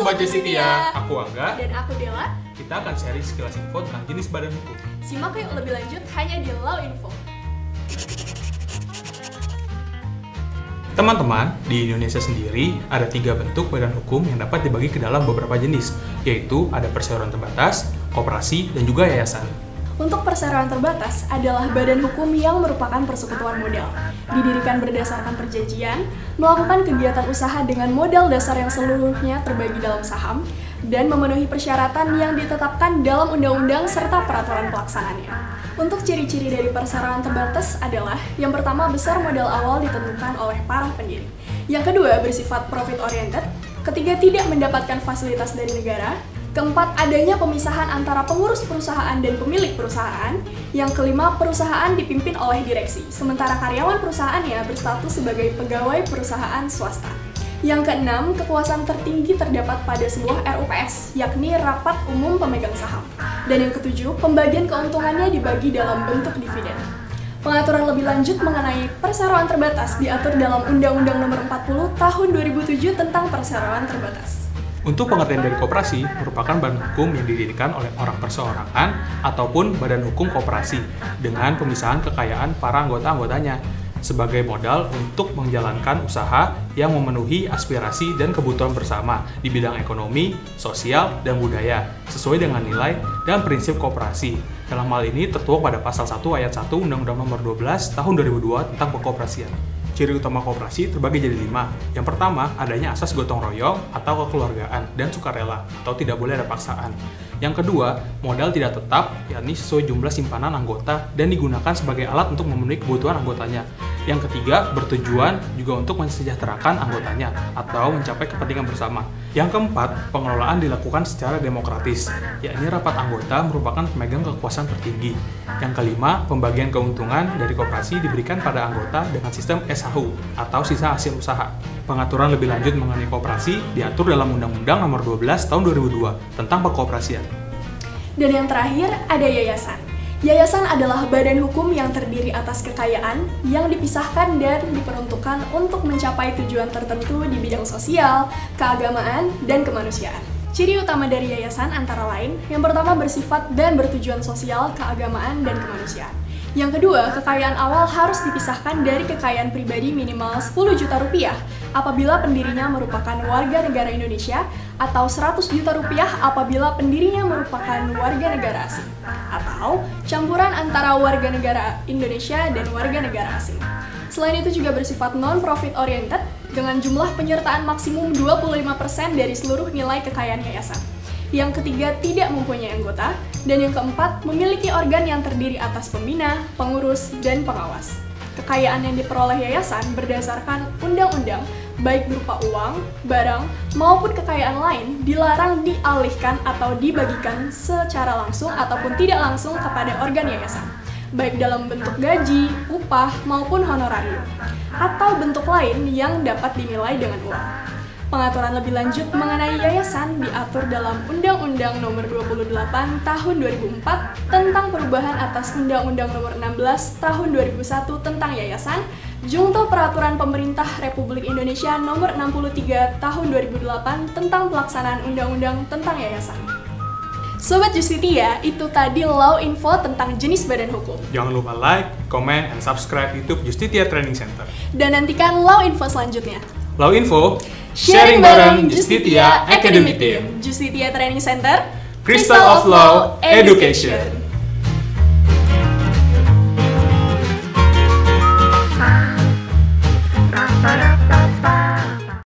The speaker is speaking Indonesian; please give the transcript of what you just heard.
Sobat Justitia, aku Angga. Dan aku Dela. Kita akan sharing sekilas info tentang jenis badan hukum. Simak yuk lebih lanjut hanya di Law Info. Teman-teman, di Indonesia sendiri ada 3 bentuk badan hukum yang dapat dibagi ke dalam beberapa jenis, yaitu ada perseroan terbatas, koperasi, dan juga yayasan. Untuk perseroan terbatas adalah badan hukum yang merupakan persekutuan modal. Didirikan berdasarkan perjanjian, melakukan kegiatan usaha dengan modal dasar yang seluruhnya terbagi dalam saham, dan memenuhi persyaratan yang ditetapkan dalam undang-undang serta peraturan pelaksananya. Untuk ciri-ciri dari perseroan terbatas adalah, yang pertama, besar modal awal ditentukan oleh para pendiri. Yang kedua, bersifat profit oriented. Ketiga, tidak mendapatkan fasilitas dari negara. Keempat, adanya pemisahan antara pengurus perusahaan dan pemilik perusahaan. Yang kelima, perusahaan dipimpin oleh direksi, sementara karyawan perusahaannya berstatus sebagai pegawai perusahaan swasta. Yang keenam, kekuasaan tertinggi terdapat pada sebuah RUPS, yakni Rapat Umum Pemegang Saham. Dan yang ketujuh, pembagian keuntungannya dibagi dalam bentuk dividen. Pengaturan lebih lanjut mengenai perseroan terbatas diatur dalam Undang-Undang Nomor 40 Tahun 2007 tentang perseroan terbatas. Untuk pengertian dari koperasi, merupakan badan hukum yang didirikan oleh orang perseorangan ataupun badan hukum koperasi dengan pemisahan kekayaan para anggota-anggotanya sebagai modal untuk menjalankan usaha yang memenuhi aspirasi dan kebutuhan bersama di bidang ekonomi, sosial, dan budaya sesuai dengan nilai dan prinsip koperasi. Dalam hal ini tertuang pada pasal 1 ayat 1 Undang-Undang Nomor 12 Tahun 2002 tentang Perkoperasian. Ciri utama koperasi terbagi jadi 5. Yang pertama, adanya asas gotong royong atau kekeluargaan dan sukarela atau tidak boleh ada paksaan. Yang kedua, modal tidak tetap, yakni sesuai jumlah simpanan anggota dan digunakan sebagai alat untuk memenuhi kebutuhan anggotanya. Yang ketiga, bertujuan juga untuk mensejahterakan anggotanya atau mencapai kepentingan bersama. Yang keempat, pengelolaan dilakukan secara demokratis, yakni rapat anggota merupakan pemegang kekuasaan tertinggi. Yang kelima, pembagian keuntungan dari koperasi diberikan pada anggota dengan sistem SHU atau sisa hasil usaha. Pengaturan lebih lanjut mengenai koperasi diatur dalam Undang-Undang Nomor 12 Tahun 2002 tentang Perkoperasian. Dan yang terakhir, ada yayasan. Yayasan adalah badan hukum yang terdiri atas kekayaan yang dipisahkan dan diperuntukkan untuk mencapai tujuan tertentu di bidang sosial, keagamaan, dan kemanusiaan. Ciri utama dari yayasan antara lain, yang pertama bersifat dan bertujuan sosial, keagamaan, dan kemanusiaan. Yang kedua, kekayaan awal harus dipisahkan dari kekayaan pribadi minimal 10 juta rupiah apabila pendirinya merupakan warga negara Indonesia atau 100 juta rupiah apabila pendirinya merupakan warga negara asing atau campuran antara warga negara Indonesia dan warga negara asing. Selain itu juga bersifat non-profit oriented dengan jumlah penyertaan maksimum 25% dari seluruh nilai kekayaan yayasan. Yang ketiga, tidak mempunyai anggota. Dan yang keempat, memiliki organ yang terdiri atas pembina, pengurus, dan pengawas. Kekayaan yang diperoleh yayasan berdasarkan undang-undang, baik berupa uang, barang, maupun kekayaan lain, dilarang dialihkan atau dibagikan secara langsung ataupun tidak langsung kepada organ yayasan, baik dalam bentuk gaji, upah, maupun honorarium, atau bentuk lain yang dapat dinilai dengan uang. Pengaturan lebih lanjut mengenai yayasan diatur dalam Undang-Undang Nomor 28 Tahun 2004 tentang perubahan atas Undang-Undang Nomor 16 Tahun 2001 tentang yayasan, Junto Peraturan Pemerintah Republik Indonesia Nomor 63 Tahun 2008 tentang pelaksanaan Undang-Undang tentang yayasan. Sobat Justitia, itu tadi Law Info tentang jenis badan hukum. Jangan lupa like, comment, and subscribe YouTube Justitia Training Center. Dan nantikan Law Info selanjutnya. Law Info, sharing bareng Justitia Academy Team, Justitia Training Center, Crystal of Law Education.